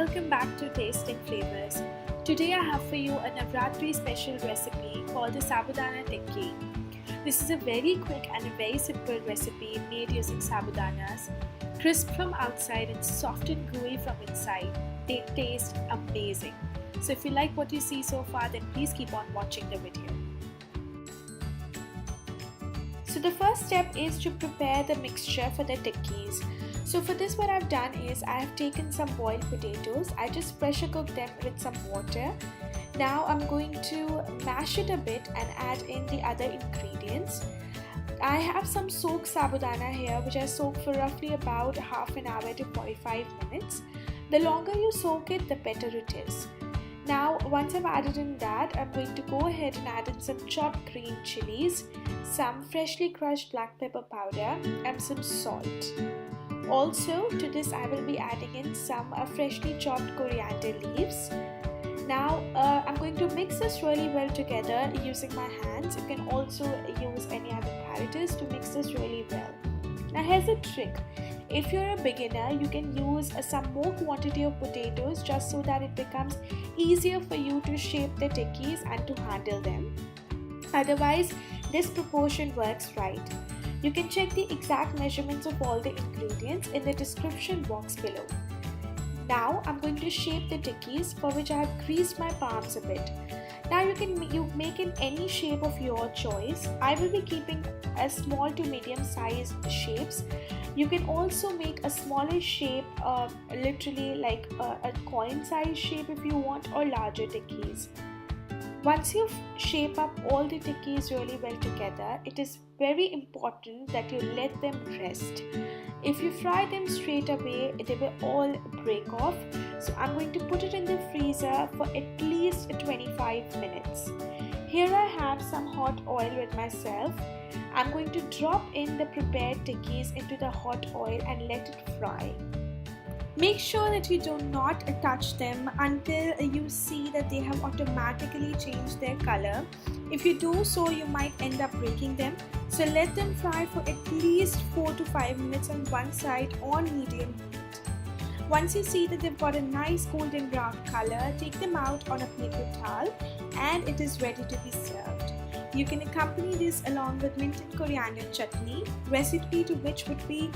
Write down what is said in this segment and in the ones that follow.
welcome back to Tasting Flavors. Today I have for you a Navratri special recipe called the Sabudana Tikki. This is a very quick and a very simple recipe made using sabudanas. Crisp from outside and soft and gooey from inside. They taste amazing. So if you like what you see so far, then please keep on watching the video. So the first step is to prepare the mixture for the tikkis. So for this, what I've done is I have taken some boiled potatoes. I just pressure cooked them with some water. Now I'm going to mash it a bit and add in the other ingredients. I have some soaked sabudana here, which I soak for roughly about half an hour to 45 minutes. The longer you soak it, the better it is. Now once I've added in that, I'm going to go ahead and add in some chopped green chilies, some freshly crushed black pepper powder and some salt. Also to this I will be adding in some freshly chopped coriander leaves. Now I'm going to mix this really well together using my hands. You can also use any other apparatus to mix this really well. Now here's a trick. If you're a beginner, you can use some more quantity of potatoes just so that it becomes easier for you to shape the tikkis and to handle them. Otherwise, this proportion works right. You can check the exact measurements of all the ingredients in the description box below. Now I'm going to shape the tikkis, for which I have greased my palms a bit. Now you make in any shape of your choice. I will be keeping a small to medium sized shapes. You can also make a smaller shape, literally like a coin size shape if you want, or larger tikkis. Once you shape up all the tikkis really well together, it is very important that you let them rest. If you fry them straight away, they will all break off. So I'm going to put it in the freezer for at least 25 minutes. Here I have some hot oil with myself. I'm going to drop in the prepared tikkis into the hot oil and let it fry. Make sure that you do not touch them until you see that they have automatically changed their color. If you do so, you might end up breaking them. So let them fry for at least 4 to 5 minutes on one side on medium heat. Once you see that they've got a nice golden brown color, take them out on a paper towel and it is ready to be served. You can accompany this along with mint and coriander chutney, recipe to which would be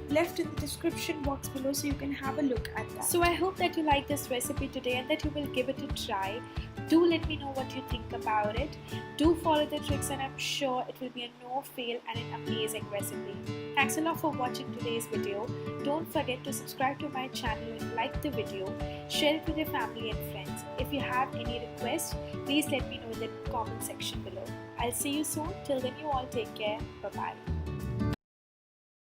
left in the description box below, so you can have a look at that. So I hope that you like this recipe today and that you will give it a try. Do let me know what you think about it. Do follow the tricks and I'm sure it will be a no-fail and an amazing recipe. Thanks a lot for watching today's video. Don't forget to subscribe to my channel and like the video. Share it with your family and friends. If you have any requests, please let me know in the comment section below. I'll see you soon. Till then, you all take care. Bye-bye.